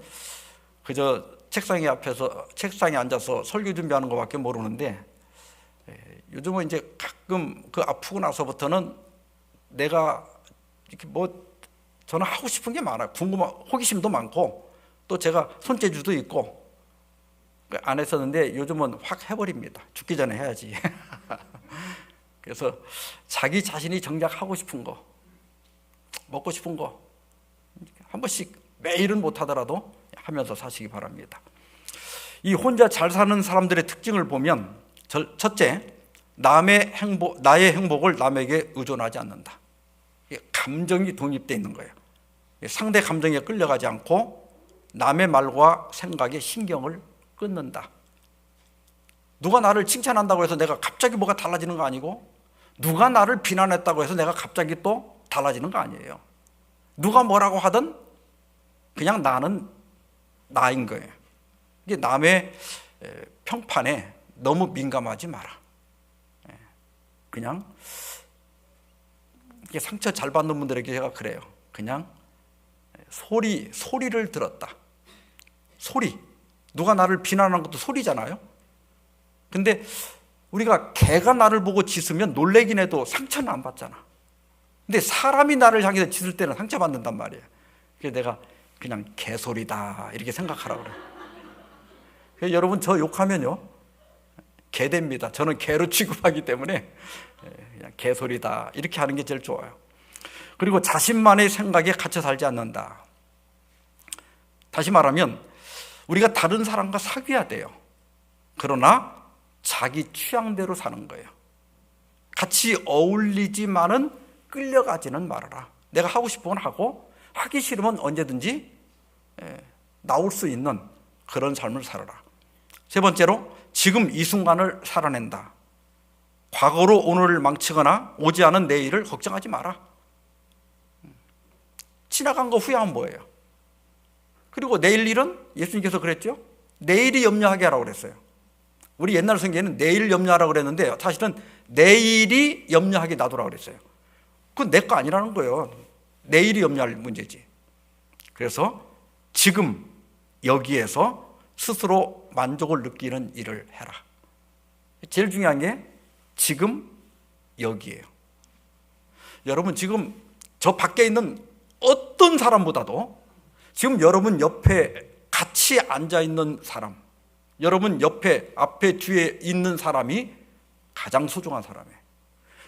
그저 책상에 앉아서 설교 준비하는 것밖에 모르는데, 요즘은 이제 가끔 그 아프고 나서부터는 내가 이렇게 저는 하고 싶은 게 많아요. 호기심도 많고, 또 제가 손재주도 있고 안 했었는데 요즘은 확 해버립니다. 죽기 전에 해야지. 그래서 자기 자신이 정작 하고 싶은 거, 먹고 싶은 거 한 번씩, 매일은 못하더라도 하면서 사시기 바랍니다. 이 혼자 잘 사는 사람들의 특징을 보면, 첫째, 나의 행복을 남에게 의존하지 않는다. 감정이 독립되어 있는 거예요. 상대 감정에 끌려가지 않고 남의 말과 생각에 신경을 끊는다. 누가 나를 칭찬한다고 해서 내가 갑자기 뭐가 달라지는 거 아니고, 누가 나를 비난했다고 해서 내가 갑자기 또 달라지는 거 아니에요. 누가 뭐라고 하든 그냥 나는 나인 거예요. 이게 남의 평판에 너무 민감하지 마라. 그냥 이게 상처 잘 받는 분들에게 제가 그래요. 그냥 소리를 들었다. 소리. 누가 나를 비난하는 것도 소리잖아요. 근데 우리가 개가 나를 보고 짖으면 놀래긴 해도 상처는 안 받잖아. 근데 사람이 나를 향해서 짖을 때는 상처받는단 말이에요. 그래서 내가 그냥 개소리다 이렇게 생각하라고 그래요. 그래서 여러분, 저 욕하면요 개 됩니다. 저는 개로 취급하기 때문에 그냥 개소리다 이렇게 하는 게 제일 좋아요. 그리고 자신만의 생각에 갇혀 살지 않는다. 다시 말하면 우리가 다른 사람과 사귀어야 돼요. 그러나 자기 취향대로 사는 거예요. 같이 어울리지만은 끌려가지는 말아라. 내가 하고 싶은 건 하고, 하기 싫으면 언제든지 나올 수 있는 그런 삶을 살아라. 3번째로, 지금 이 순간을 살아낸다. 과거로 오늘을 망치거나 오지 않은 내일을 걱정하지 마라. 지나간 거 후회하면 뭐예요? 그리고 내일 일은 예수님께서 그랬죠? 내일이 염려하게 하라고 그랬어요. 우리 옛날 성경에는 내일 염려하라고 그랬는데 사실은 내일이 염려하게 놔두라고 그랬어요. 그건 내 거 아니라는 거예요. 내일이 염려할 문제지. 그래서 지금 여기에서 스스로 만족을 느끼는 일을 해라. 제일 중요한 게 지금 여기예요. 여러분, 지금 저 밖에 있는 어떤 사람보다도 지금 여러분 옆에 같이 앉아있는 사람, 여러분 옆에, 앞에, 뒤에 있는 사람이 가장 소중한 사람이에요.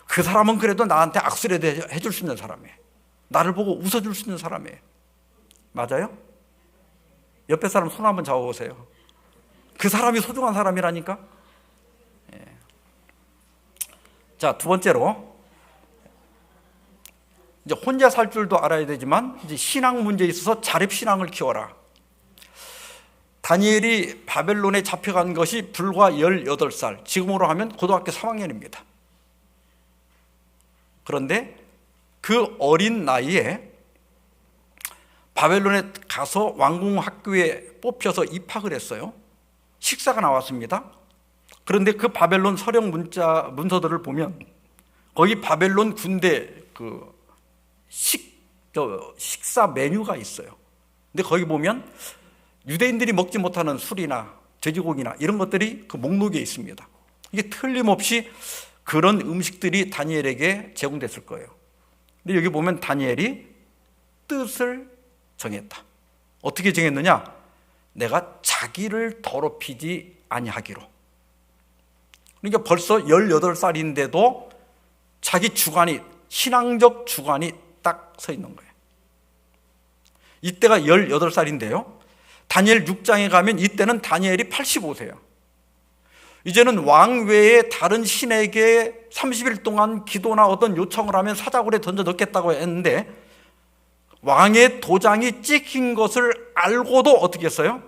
그 사람은 그래도 나한테 악수라도 해줄 수 있는 사람이에요. 나를 보고 웃어줄 수 있는 사람이에요. 맞아요? 옆에 사람 손 한번 잡아보세요. 그 사람이 소중한 사람이라니까. 자, 2번째로, 이제 혼자 살 줄도 알아야 되지만 이제 신앙 문제에 있어서 자립신앙을 키워라. 다니엘이 바벨론에 잡혀간 것이 불과 18살, 지금으로 하면 고등학교 3학년입니다. 그런데 그 어린 나이에 바벨론에 가서 왕궁학교에 뽑혀서 입학을 했어요. 식사가 나왔습니다. 그런데 그 바벨론 서령 문서들을 보면 거기 바벨론 군대 그 식사 메뉴가 있어요. 근데 거기 보면 유대인들이 먹지 못하는 술이나 돼지고기나 이런 것들이 그 목록에 있습니다. 이게 틀림없이 그런 음식들이 다니엘에게 제공됐을 거예요. 근데 여기 보면 다니엘이 뜻을 정했다. 어떻게 정했느냐? 내가 자기를 더럽히지 아니하기로. 그러니까 벌써 18살인데도 자기 주관이, 신앙적 주관이 딱 서 있는 거예요. 이때가 18살인데요. 다니엘 6장에 가면 이때는 다니엘이 85세야. 이제는 왕 외에 다른 신에게 30일 동안 기도나 어떤 요청을 하면 사자굴에 던져 넣겠다고 했는데, 왕의 도장이 찍힌 것을 알고도 어떻게 했어요?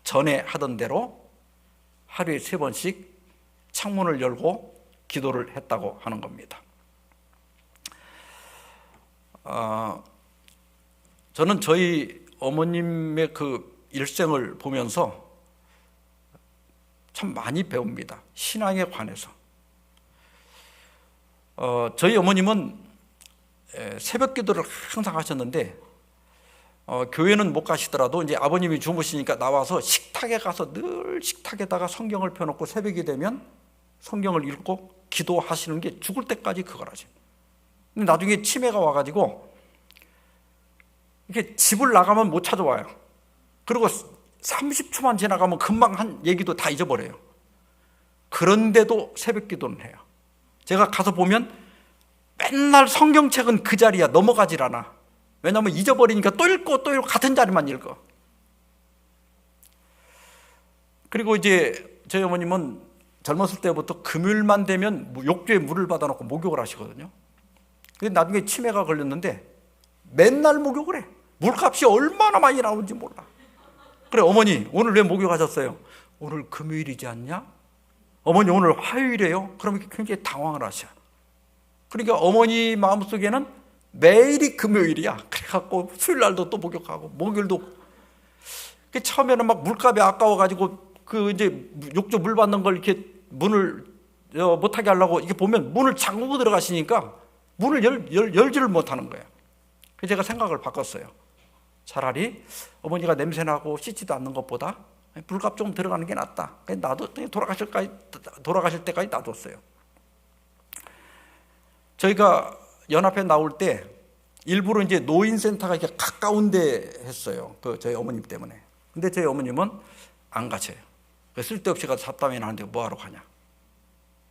전에 하던 대로 하루에 3번씩 창문을 열고 기도를 했다고 하는 겁니다. 저는 저희 어머님의 그 일생을 보면서 참 많이 배웁니다. 신앙에 관해서. 저희 어머님은 새벽 기도를 항상 하셨는데, 교회는 못 가시더라도 이제 아버님이 주무시니까 나와서 식탁에 가서 늘 식탁에다가 성경을 펴놓고 새벽이 되면 성경을 읽고 기도하시는 게 죽을 때까지 그걸 하죠. 근데 나중에 치매가 와가지고 이게 집을 나가면 못 찾아와요. 그리고 30초만 지나가면 금방 한 얘기도 다 잊어버려요. 그런데도 새벽 기도는 해요. 제가 가서 보면 맨날 성경책은 그 자리야. 넘어가질 않아. 왜냐하면 잊어버리니까 또 읽고 또 읽고 같은 자리만 읽어. 그리고 이제 저희 어머님은 젊었을 때부터 금요일만 되면 욕조에 물을 받아놓고 목욕을 하시거든요. 근데 나중에 치매가 걸렸는데 맨날 목욕을 해. 물값이 얼마나 많이 나오는지 몰라. 그래, 어머니 오늘 왜 목욕하셨어요? 오늘 금요일이지 않냐? 어머니 오늘 화요일이에요? 그러면 굉장히 당황을 하셔. 그러니까 어머니 마음속에는 매일이 금요일이야. 그래갖고 수요일날도 또 목욕하고 목요일도. 처음에는 막 물값이 아까워가지고 그 이제 욕조 물 받는 걸 이렇게 문을 못하게 하려고 이렇게 보면 문을 잠그고 들어가시니까 문을 열지를 못하는 거예요. 그래서 제가 생각을 바꿨어요. 차라리 어머니가 냄새나고 씻지도 않는 것보다 물값 좀 들어가는 게 낫다. 나도 돌아가실 때까지 놔뒀어요. 저희가 연합회 나올 때 일부러 이제 노인센터가 이렇게 가까운데 했어요. 저희 어머님 때문에. 근데 저희 어머님은 안 가셔요. 쓸데없이 가서 잡담이 나는데 뭐하러 가냐.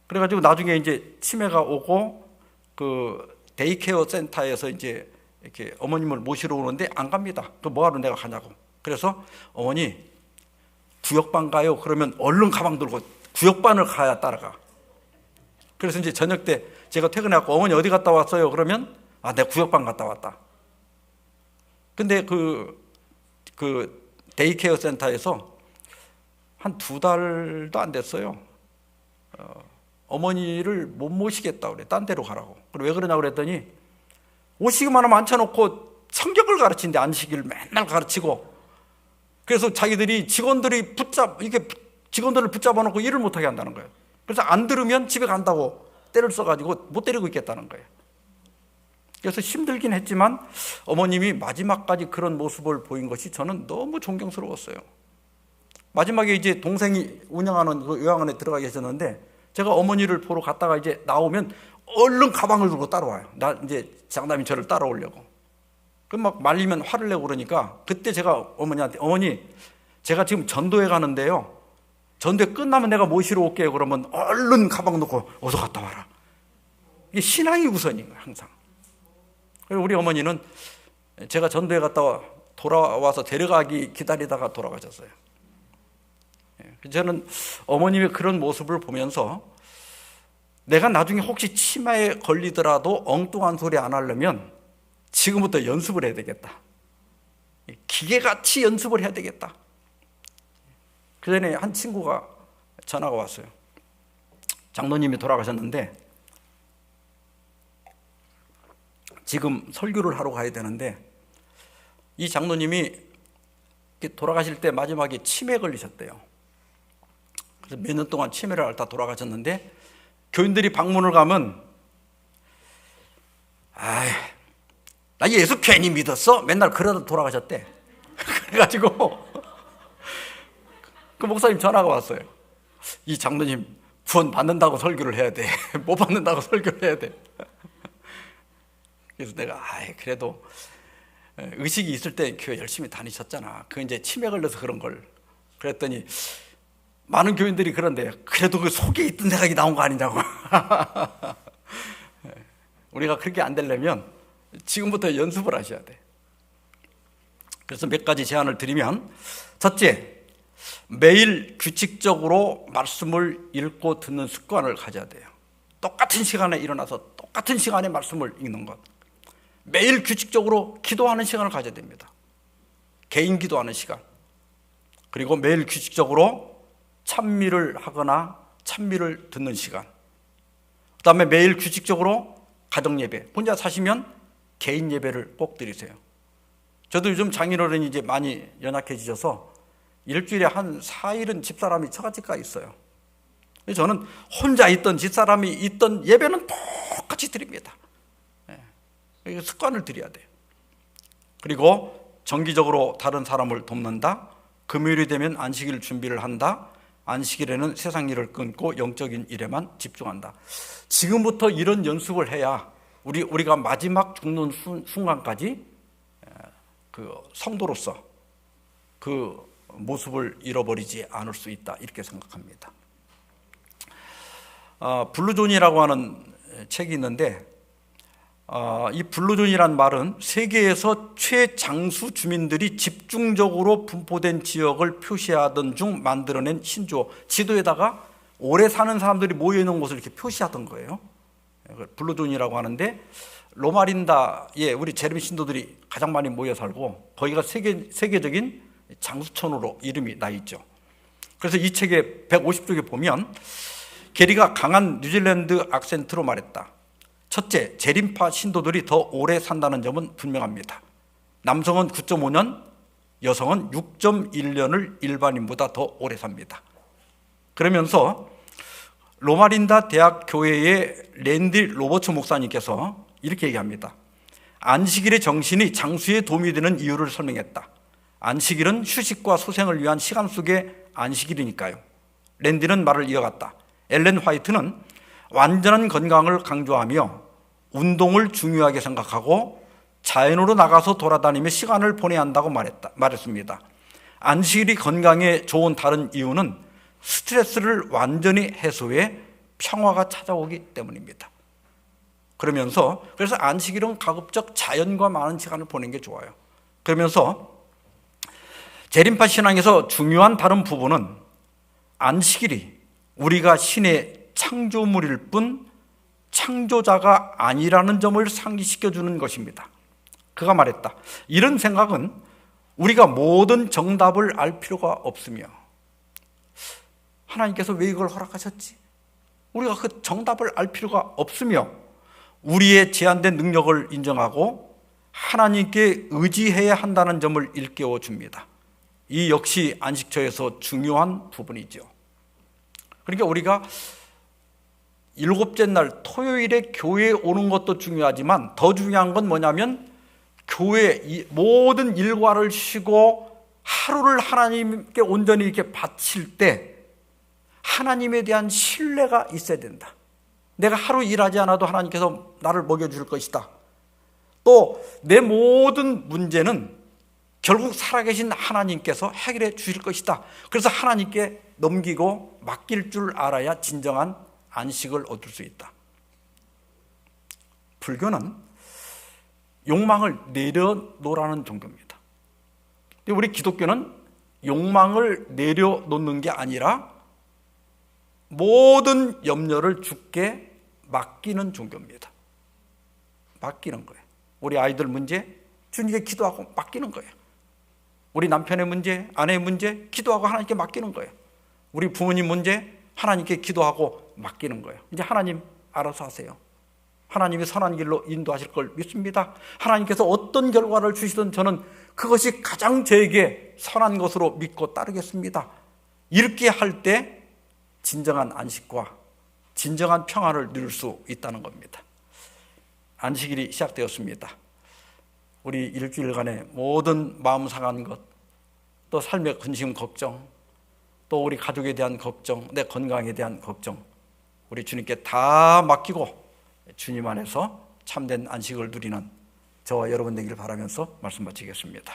그래가지고 나중에 이제 치매가 오고 그 데이케어 센터에서 이제 이렇게 어머님을 모시러 오는데 안 갑니다. 그 뭐하러 내가 가냐고. 그래서 어머니 구역반 가요. 그러면 얼른 가방 들고 구역반을 가야 따라가. 그래서 이제 저녁 때 제가 퇴근해갖고 어머니 어디 갔다 왔어요? 그러면 내가 구역반 갔다 왔다. 근데 그 데이케어 센터에서 한 2달도 안 됐어요. 어머니를 못 모시겠다 그래. 딴 데로 가라고. 그래 왜 그러냐고 그랬더니 오시기만 하면 앉혀놓고 성경을 가르치는데 안식일을 맨날 가르치고, 그래서 자기들이 직원들을 붙잡아 놓고 일을 못하게 한다는 거예요. 그래서 안 들으면 집에 간다고 때를 써가지고 못 데리고 있겠다는 거예요. 그래서 힘들긴 했지만 어머님이 마지막까지 그런 모습을 보인 것이 저는 너무 존경스러웠어요. 마지막에 이제 동생이 운영하는 그 요양원에 들어가 계셨는데 제가 어머니를 보러 갔다가 이제 나오면 얼른 가방을 들고 따라와요. 이제 장남이 저를 따라오려고. 그럼 막 말리면 화를 내고 그러니까 그때 제가 어머니한테 어머니 제가 지금 전도에 가는데요. 전도회 끝나면 내가 모시러 올게요. 그러면 얼른 가방 놓고 어서 갔다 와라. 이게 신앙이 우선인 거예요, 항상. 그리고 우리 어머니는 제가 전도회 갔다 돌아와서 데려가기 기다리다가 돌아가셨어요. 저는 어머님의 그런 모습을 보면서 내가 나중에 혹시 치매에 걸리더라도 엉뚱한 소리 안 하려면 지금부터 연습을 해야 되겠다. 기계같이 연습을 해야 되겠다. 그 전에 한 친구가 전화가 왔어요. 장로님이 돌아가셨는데 지금 설교를 하러 가야 되는데 이 장로님이 돌아가실 때 마지막에 치매에 걸리셨대요. 그래서 몇 년 동안 치매를 앓다 돌아가셨는데 교인들이 방문을 가면 나 예수 괜히 믿었어? 맨날 그러다 돌아가셨대. 그래가지고 그 목사님 전화가 왔어요. 이 장로님 구원 받는다고 설교를 해야 돼. 못 받는다고 설교를 해야 돼. 그래서 내가 그래도 의식이 있을 때 교회 열심히 다니셨잖아. 그 이제 치매 걸려서 그런 걸. 그랬더니 많은 교인들이 그런데 그래도 그 속에 있던 생각이 나온 거 아니냐고. 우리가 그렇게 안 되려면 지금부터 연습을 하셔야 돼. 그래서 몇 가지 제안을 드리면, 첫째, 매일 규칙적으로 말씀을 읽고 듣는 습관을 가져야 돼요. 똑같은 시간에 일어나서 똑같은 시간에 말씀을 읽는 것. 매일 규칙적으로 기도하는 시간을 가져야 됩니다. 개인 기도하는 시간. 그리고 매일 규칙적으로 찬미를 하거나 찬미를 듣는 시간. 그 다음에 매일 규칙적으로 가정 예배. 혼자 사시면 개인 예배를 꼭 드리세요. 저도 요즘 장인어른이 이제 많이 연약해지셔서 일주일에 한 4일은 집사람이 처갓집가 있어요. 저는 혼자 있던 집사람이 있던 예배는 똑같이 드립니다. 습관을 들여야 돼요. 그리고 정기적으로 다른 사람을 돕는다. 금요일이 되면 안식일 준비를 한다. 안식일에는 세상 일을 끊고 영적인 일에만 집중한다. 지금부터 이런 연습을 해야 우리가 마지막 죽는 순간까지 그 성도로서 그 모습을 잃어버리지 않을 수 있다, 이렇게 생각합니다. 블루존이라고 하는 책이 있는데, 이 블루존이란 말은 세계에서 최장수 주민들이 집중적으로 분포된 지역을 표시하던 중 만들어낸 신조어, 지도에다가 오래 사는 사람들이 모여있는 곳을 이렇게 표시하던 거예요. 블루존이라고 하는데, 로마린다에 우리 제르미 신도들이 가장 많이 모여 살고, 거기가 세계적인 장수촌으로 이름이 나 있죠. 그래서 이 책의 150쪽에 보면 게리가 강한 뉴질랜드 악센트로 말했다. 첫째, 재림파 신도들이 더 오래 산다는 점은 분명합니다. 남성은 9.5년, 여성은 6.1년을 일반인보다 더 오래 삽니다. 그러면서 로마린다 대학 교회의 랜디 로버츠 목사님께서 이렇게 얘기합니다. 안식일의 정신이 장수에 도움이 되는 이유를 설명했다. 안식일은 휴식과 소생을 위한 시간 속의 안식일이니까요. 랜디는 말을 이어갔다. 엘렌 화이트는 완전한 건강을 강조하며 운동을 중요하게 생각하고 자연으로 나가서 돌아다니며 시간을 보내야 한다고 말했습니다. 안식일이 건강에 좋은 다른 이유는 스트레스를 완전히 해소해 평화가 찾아오기 때문입니다. 그래서 안식일은 가급적 자연과 많은 시간을 보내는 게 좋아요. 그러면서 재림파 신앙에서 중요한 다른 부분은 안식일이 우리가 신의 창조물일 뿐 창조자가 아니라는 점을 상기시켜주는 것입니다. 그가 말했다. 이런 생각은 우리가 모든 정답을 알 필요가 없으며, 하나님께서 왜 이걸 허락하셨지? 우리가 그 정답을 알 필요가 없으며, 우리의 제한된 능력을 인정하고 하나님께 의지해야 한다는 점을 일깨워 줍니다. 이 역시 안식처에서 중요한 부분이죠. 그러니까 우리가 일곱째 날 토요일에 교회에 오는 것도 중요하지만 더 중요한 건 뭐냐면, 교회 모든 일과를 쉬고 하루를 하나님께 온전히 이렇게 바칠 때 하나님에 대한 신뢰가 있어야 된다. 내가 하루 일하지 않아도 하나님께서 나를 먹여줄 것이다. 또 내 모든 문제는 결국 살아계신 하나님께서 해결해 주실 것이다. 그래서 하나님께 넘기고 맡길 줄 알아야 진정한 안식을 얻을 수 있다. 불교는 욕망을 내려놓으라는 종교입니다. 우리 기독교는 욕망을 내려놓는 게 아니라 모든 염려를 주께 맡기는 종교입니다. 맡기는 거예요. 우리 아이들 문제 주님께 기도하고 맡기는 거예요. 우리 남편의 문제, 아내의 문제 기도하고 하나님께 맡기는 거예요. 우리 부모님 문제 하나님께 기도하고 맡기는 거예요. 이제 하나님 알아서 하세요. 하나님이 선한 길로 인도하실 걸 믿습니다. 하나님께서 어떤 결과를 주시든 저는 그것이 가장 저에게 선한 것으로 믿고 따르겠습니다. 이렇게 할 때 진정한 안식과 진정한 평안을 누릴 수 있다는 겁니다. 안식일이 시작되었습니다. 우리 일주일간의 모든 마음 상한 것, 또 삶의 근심 걱정, 또 우리 가족에 대한 걱정, 내 건강에 대한 걱정, 우리 주님께 다 맡기고 주님 안에서 참된 안식을 누리는 저와 여러분 되기를 바라면서 말씀 마치겠습니다.